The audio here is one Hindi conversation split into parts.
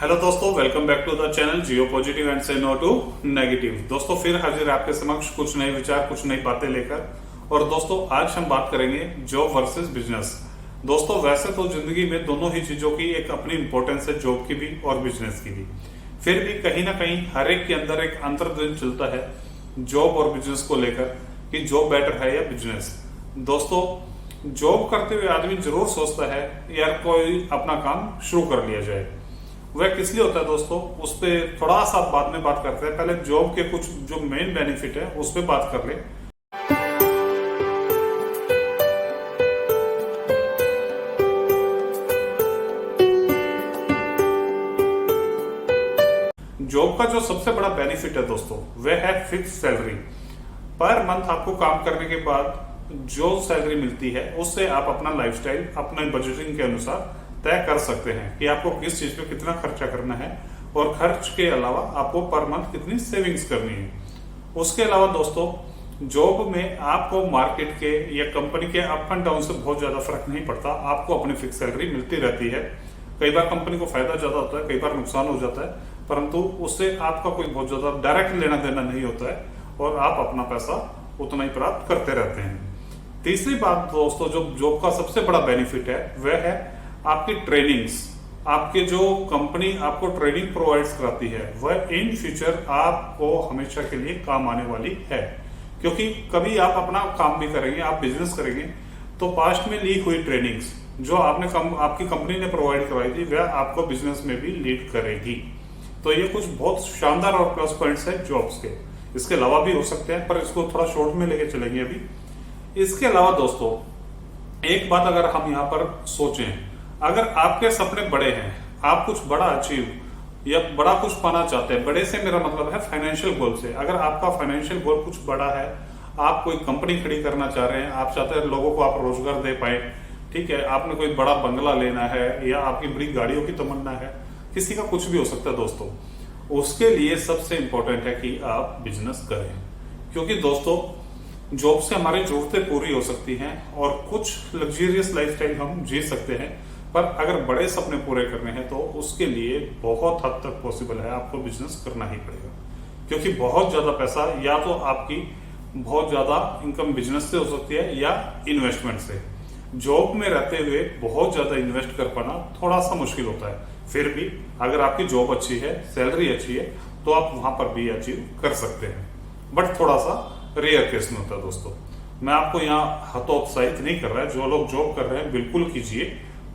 हेलो दोस्तों, welcome back to the channel Jiyo positive and say no to negative. दोस्तों फिर हाजिर है आपके समक्ष कुछ नए विचार, कुछ नई बातें लेकर। और दोस्तों आज हम बात करेंगे जॉब वर्सेस बिजनेस। दोस्तों वैसे तो जिंदगी में दोनों ही चीजों की एक अपनी इंपॉर्टेंस है, जॉब की भी और बिजनेस की भी। फिर भी कहीं ना कहीं हर एक के अंदर एक अंतर्द्वंद चलता है जॉब और बिजनेस को लेकर कि जॉब बेटर है या बिजनेस। दोस्तों जॉब करते हुए आदमी जरूर सोचता है यार कोई अपना काम शुरू कर लिया जाए। वह किस लिए होता है दोस्तों, उस पर थोड़ा सा बाद में बात करते हैं। पहले जॉब के कुछ जो मेन बेनिफिट है उस पर बात कर ले। जॉब का जो सबसे बड़ा बेनिफिट है दोस्तों वह है फिक्स सैलरी। पर मंथ आपको काम करने के बाद जो सैलरी मिलती है उससे आप अपना लाइफस्टाइल अपने बजटिंग के अनुसार तय कर सकते हैं कि आपको किस चीज पे कितना खर्चा करना है और खर्च के अलावा आपको पर मंथ कितनी सेविंग्स करनी है। उसके अलावा दोस्तों जॉब में आपको मार्केट के या कंपनी के अप एंड डाउन से बहुत ज्यादा फर्क नहीं पड़ता, आपको अपनी फिक्स सैलरी मिलती रहती है। कई बार कंपनी को फायदा ज्यादा होता है, कई बार नुकसान हो जाता है, परंतु उससे आपका कोई बहुत ज्यादा डायरेक्ट लेना देना नहीं होता है और आप अपना पैसा उतना ही प्राप्त करते रहते हैं। तीसरी बात दोस्तों जो जॉब का सबसे बड़ा बेनिफिट है वह है आपकी ट्रेनिंग्स। आपके जो कंपनी आपको ट्रेनिंग प्रोवाइड्स कराती है वह इन फ्यूचर आपको हमेशा के लिए काम आने वाली है, क्योंकि कभी आप अपना काम भी करेंगे, आप बिजनेस करेंगे तो पास्ट में ली हुई ट्रेनिंग्स जो आपकी कंपनी ने प्रोवाइड करवाई थी वह आपको बिजनेस में भी लीड करेगी। तो ये कुछ बहुत शानदार और प्लस पॉइंट्स है जॉब्स के। इसके अलावा भी हो सकते हैं पर इसको थोड़ा शॉर्ट में लेके चलेंगे अभी। इसके अलावा दोस्तों एक बात अगर हम यहाँ पर सोचें, अगर आपके सपने बड़े हैं, आप कुछ बड़ा अचीव या बड़ा कुछ पाना चाहते हैं, बड़े से मेरा मतलब है फाइनेंशियल गोल से। अगर आपका फाइनेंशियल गोल कुछ बड़ा है, आप कोई कंपनी खड़ी करना चाह रहे हैं, आप चाहते हैं लोगों को आप रोजगार दे पाए, ठीक है, आपने कोई बड़ा बंगला लेना है या आपकी बड़ी गाड़ियों की तमन्ना है, किसी का कुछ भी हो सकता है दोस्तों, उसके लिए सबसे इंपॉर्टेंट है कि आप बिजनेस करें। क्योंकि दोस्तों जॉब से हमारी जरूरतें पूरी हो सकती हैं और कुछ लग्जरियस लाइफस्टाइल हम जी सकते हैं, पर अगर बड़े सपने पूरे करने हैं तो उसके लिए बहुत हद तक पॉसिबल है आपको बिजनेस करना ही पड़ेगा। क्योंकि बहुत ज्यादा पैसा या तो आपकी बहुत ज्यादा इनकम बिजनेस से हो सकती है या इन्वेस्टमेंट से। जॉब में रहते हुए बहुत ज्यादा इन्वेस्ट कर पाना थोड़ा सा मुश्किल होता है। फिर भी अगर आपकी जॉब अच्छी है, सैलरी अच्छी है, तो आप वहां पर भी अचीव कर सकते हैं, बट थोड़ा सा रेयर केस में होता है दोस्तों। मैं आपको यहाँ हतोत्साहित नहीं कर रहा है, जो लोग जॉब कर रहे हैं बिल्कुल कीजिए,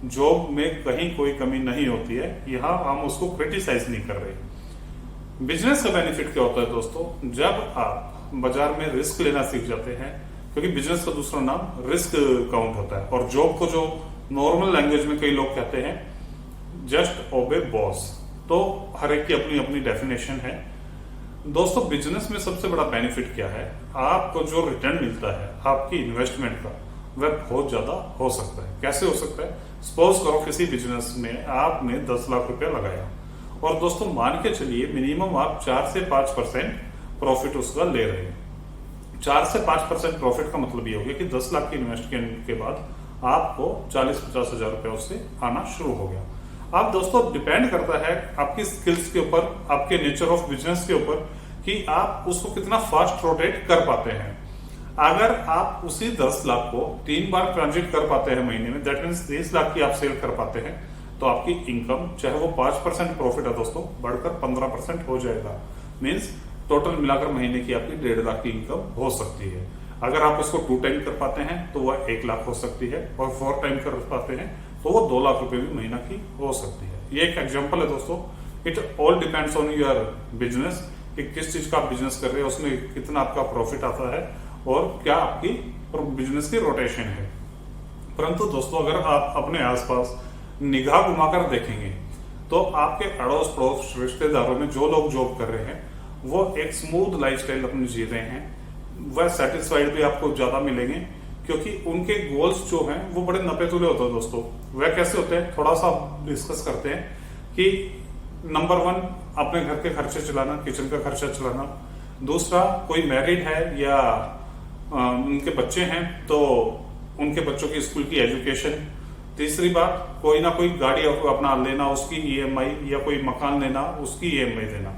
जॉब में कहीं कोई कमी नहीं होती है, यहाँ हम उसको क्रिटिसाइज नहीं कर रहे। बिजनेस का बेनिफिट क्या होता है दोस्तों, जब आप बाजार में रिस्क लेना सीख जाते हैं, क्योंकि बिजनेस का दूसरा नाम रिस्क काउंट होता है, और जॉब को जो नॉर्मल लैंग्वेज में कई लोग कहते हैं जस्ट ओबे बॉस, तो हर एक की अपनी अपनी डेफिनेशन है। दोस्तों बिजनेस में सबसे बड़ा बेनिफिट क्या है, आपको जो रिटर्न मिलता है आपकी इन्वेस्टमेंट का वह बहुत ज्यादा हो सकता है। कैसे हो सकता है, सपोज करो किसी बिजनेस में आपने 10 लाख रुपया लगाया और दोस्तों मान के चलिए मिनिमम आप 4 से 5% प्रॉफिट उसका ले रहे हैं। 4 से 5% प्रॉफिट का मतलब ये हो गया कि 10 लाख की इन्वेस्ट के बाद आपको 40-50 हजार रुपया उससे आना शुरू हो गया। अब दोस्तों डिपेंड करता है आपकी स्किल्स के ऊपर, आपके नेचर ऑफ बिजनेस के ऊपर कि आप उसको कितना फास्ट रोटेट कर पाते हैं। अगर आप उसी 10 लाख को 3 बार ट्रांजिट कर पाते हैं महीने में, दैट मीन्स 30 लाख की आप सेल कर पाते हैं, तो आपकी इनकम चाहे वो 5% प्रॉफिट है दोस्तों, बढ़कर 15% हो जाएगा। मीन्स टोटल मिलाकर महीने की आपकी 1.5 लाख की इनकम हो सकती है। अगर आप उसको 2 टाइम कर पाते हैं तो वह 1 लाख हो सकती है, और 4 टाइम कर पाते हैं तो वो 2 लाख रुपए भी महीना की हो सकती है। ये एक एग्जाम्पल है दोस्तों। It all depends on your business कि किस चीज का आप बिजनेस कर रहे हैं, उसमें कितना आपका प्रॉफिट आता है और क्या आपकी बिजनेस की रोटेशन है। परंतु दोस्तों अगर आप अपने आसपास निगाह घुमाकर देखेंगे तो आपके अड़ोस पड़ोस रिश्तेदारों में जो लोग जॉब कर रहे हैं वो एक स्मूथ लाइफस्टाइल अपनी जी रहे हैं, वह सेटिस्फाइड भी आपको ज्यादा मिलेंगे, क्योंकि उनके गोल्स जो हैं वो बड़े नपे तुले होते हैं दोस्तों। वह कैसे होते हैं थोड़ा सा डिस्कस करते हैं कि नंबर 1 अपने घर के खर्चे चलाना, किचन का खर्चा चलाना। दूसरा कोई मैरिड है या उनके बच्चे हैं तो उनके बच्चों की स्कूल की एजुकेशन। तीसरी बात, कोई ना कोई गाड़ी अपना लेना, उसकी ईएमआई, या कोई मकान लेना, उसकी ईएमआई देना।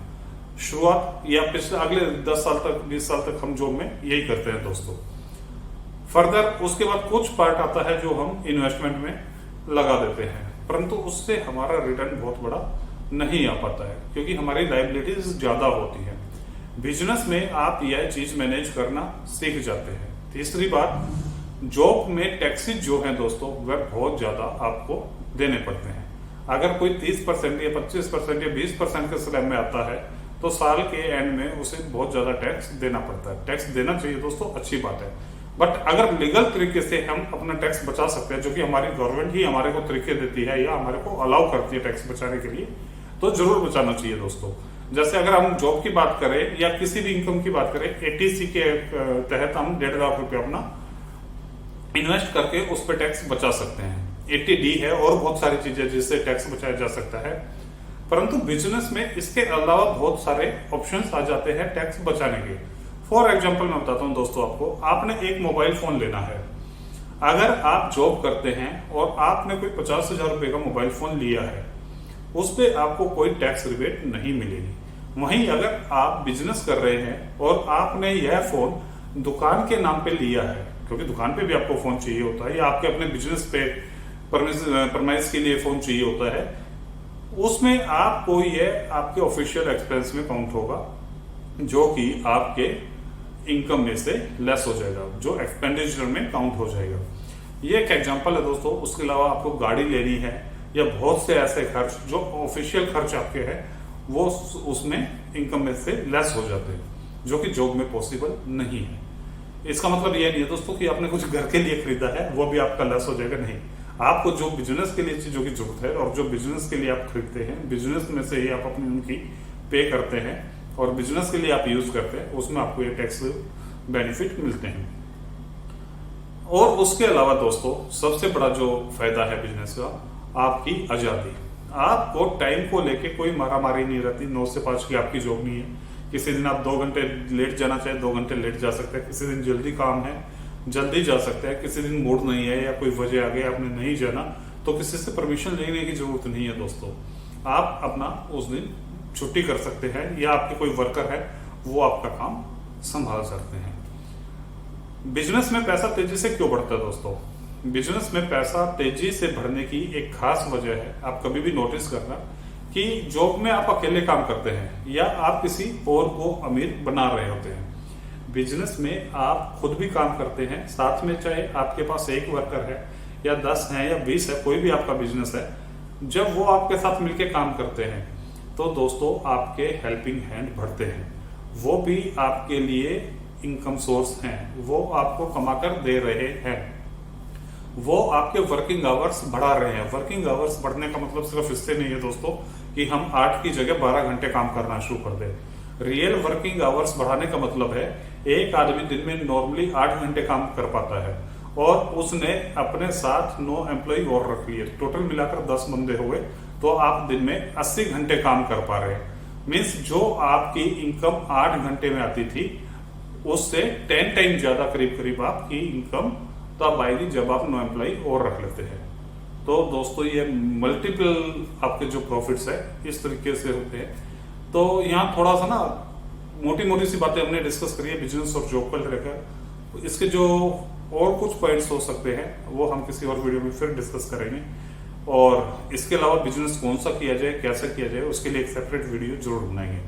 शुरुआत या पिछले अगले 10 साल तक 20 साल तक हम जॉब में यही करते हैं दोस्तों। फर्दर उसके बाद कुछ पार्ट आता है जो हम इन्वेस्टमेंट में लगा देते हैं, परंतु उससे हमारा रिटर्न बहुत बड़ा नहीं आ पाता है क्योंकि हमारी लायबिलिटीज ज्यादा होती है। बिजनेस में आप यह चीज मैनेज करना सीख जाते हैं। तीसरी बात, जॉब में टैक्सेस जो है दोस्तों वह बहुत ज्यादा आपको देने पड़ते हैं। अगर कोई 30% या 25% या 20% के स्लैब में आता है तो साल के एंड में उसे बहुत ज्यादा टैक्स देना पड़ता है। टैक्स देना चाहिए दोस्तों, अच्छी बात है, बट अगर लीगल तरीके से हम अपना टैक्स बचा सकते हैं, जो कि हमारी गवर्नमेंट ही हमारे को तरीके देती है या हमारे को अलाउ करती है टैक्स बचाने के लिए, तो जरूर बचाना चाहिए दोस्तों। जैसे अगर हम जॉब की बात करें या किसी भी इनकम की बात करें, एटीसी के तहत हम 1.5 लाख रुपया अपना इन्वेस्ट करके उस पर टैक्स बचा सकते हैं। 80D है और बहुत सारी चीजें जिससे टैक्स बचाया जा सकता है, परंतु बिजनेस में इसके अलावा बहुत सारे ऑप्शंस आ जाते हैं टैक्स बचाने के। फॉर एग्जांपल मैं बताता हूं दोस्तों आपको, आपने एक मोबाइल फोन लेना है। अगर आप जॉब करते हैं और आपने कोई 50,000 रुपए का मोबाइल फोन लिया है, उस पर आपको कोई टैक्स रिबेट नहीं मिलेगी। वहीं अगर आप बिजनेस कर रहे हैं और आपने यह फोन दुकान के नाम पे लिया है, क्योंकि दुकान पे भी आपको फोन चाहिए होता है या आपके अपने बिजनेस पे परमाइज के लिए फोन चाहिए होता है, उसमें आपको यह आपके ऑफिशियल एक्सपेंस में काउंट होगा, जो कि आपके इनकम में से लेस हो जाएगा, जो एक्सपेंडिचर में काउंट हो जाएगा। ये एक एग्जांपल है दोस्तों। उसके अलावा आपको गाड़ी लेनी है या बहुत से ऐसे खर्च जो ऑफिशियल खर्च आपके हैं, वो उसमें इनकम में से लेस हो जाते हैं, जो कि जॉब में पॉसिबल नहीं है। इसका मतलब यह नहीं है दोस्तों कि आपने कुछ घर के लिए खरीदा है वो भी आपका लेस हो जाएगा, नहीं। आपको जो बिजनेस के लिए चीजों की जरूरत है और जो बिजनेस के लिए आप खरीदते हैं, बिजनेस में से ही आप अपनी उनकी पे करते हैं और बिजनेस के लिए आप यूज करते हैं, उसमें आपको ये टैक्स बेनिफिट मिलते हैं। और उसके अलावा दोस्तों सबसे बड़ा जो फायदा है बिजनेस का, आपकी आजादी। आपको टाइम को लेके कोई मारामारी नहीं रहती। 9 से 5 की आपकी जॉब नहीं है। किसी दिन आप 2 घंटे लेट जाना चाहे 2 घंटे लेट जा सकते हैं, किसी दिन जल्दी काम है जल्दी जा सकते हैं, किसी दिन मूड नहीं है या कोई वजह आ गई आपने नहीं जाना तो किसी से परमिशन लेने की जरूरत नहीं है दोस्तों। आप अपना उस दिन छुट्टी कर सकते हैं या आपके कोई वर्कर है वो आपका काम संभाल सकते हैं। बिजनेस में पैसा तेजी से क्यों बढ़ता है दोस्तों? बिजनेस में पैसा तेजी से बढ़ने की एक खास वजह है, आप कभी भी नोटिस करना, कि जॉब में आप अकेले काम करते हैं या आप किसी और को अमीर बना रहे होते हैं। बिजनेस में आप खुद भी काम करते हैं, साथ में चाहे आपके पास एक वर्कर है या 10 है या 20 है, कोई भी आपका बिजनेस है, जब वो आपके साथ मिलकर काम करते हैं तो दोस्तों आपके हेल्पिंग हैंड बढ़ते हैं। वो भी आपके लिए इनकम सोर्स हैं, वो आपको कमाकर दे रहे हैं, वो आपके वर्किंग आवर्स बढ़ा रहे हैं। वर्किंग आवर्स बढ़ने का मतलब सिर्फ इससे नहीं है दोस्तों कि हम 8 की जगह 12 घंटे काम करना शुरू कर दें। रियल वर्किंग आवर्स बढ़ाने का मतलब है एक आदमी दिन में नॉर्मली 8 घंटे काम कर पाता है और उसने अपने साथ 9 एम्प्लॉय और रख लिए, टोटल मिलाकर 10 बंदे हो गए, तो आप दिन में 80 घंटे काम कर पा रहे हैं। मीन्स जो आपकी इनकम 8 घंटे में आती थी उससे 10 टाइम ज्यादा करीब करीब आपकी इनकम तब आएगी जब आप 9 एम्प्लॉय और रख लेते हैं। तो दोस्तों ये मल्टीपल आपके जो प्रॉफिट्स है इस तरीके से होते हैं। तो यहाँ थोड़ा सा ना मोटी मोटी सी बातें हमने डिस्कस करी है बिजनेस और जॉब को लेकर। इसके जो और कुछ पॉइंट्स हो सकते हैं वो हम किसी और वीडियो में फिर डिस्कस करेंगे। और इसके अलावा बिजनेस कौन सा किया जाए, कैसे किया जाए, उसके लिए एक सेपरेट वीडियो जरूर बनाएंगे।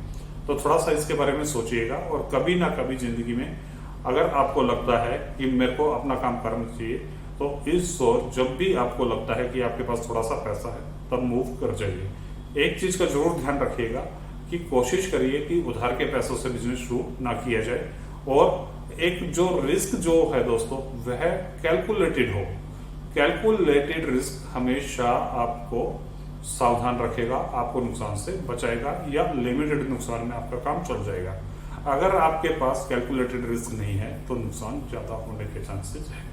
तो थोड़ा सा इसके बारे में सोचिएगा और कभी ना कभी जिंदगी में अगर आपको लगता है कि मेरे को अपना काम करना चाहिए तो इस और जब भी आपको लगता है कि आपके पास थोड़ा सा पैसा है तब मूव कर जाइए। एक चीज का जरूर ध्यान रखिएगा कि कोशिश करिए कि उधार के पैसों से बिजनेस शुरू ना किया जाए और एक जो रिस्क जो है दोस्तों वह कैलकुलेटेड हो। कैलकुलेटेड रिस्क हमेशा आपको सावधान रखेगा, आपको नुकसान से बचाएगा या लिमिटेड नुकसान में आपका काम चल जाएगा। अगर आपके पास कैलकुलेटेड रिस्क नहीं है तो नुकसान ज्यादा होने के चांसेस है।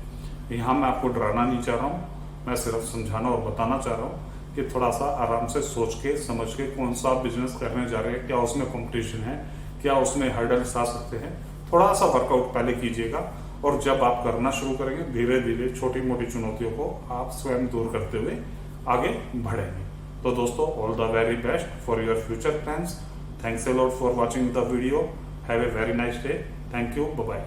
यहाँ मैं आपको डराना नहीं चाह रहा हूँ, मैं सिर्फ समझाना और बताना चाह रहा हूँ कि थोड़ा सा आराम से सोच के समझ के कौन सा बिजनेस करने जा रहे हैं, क्या उसमें कंपटीशन है, क्या उसमें हर्डल्स आ सकते हैं, थोड़ा सा वर्कआउट पहले कीजिएगा और जब आप करना शुरू करेंगे धीरे धीरे छोटी मोटी चुनौतियों को आप स्वयं दूर करते हुए आगे बढ़ेंगे। तो दोस्तों, all the very best for your future plans. Thanks a lot for watching the video. Have a very nice day. Thank you. Bye bye.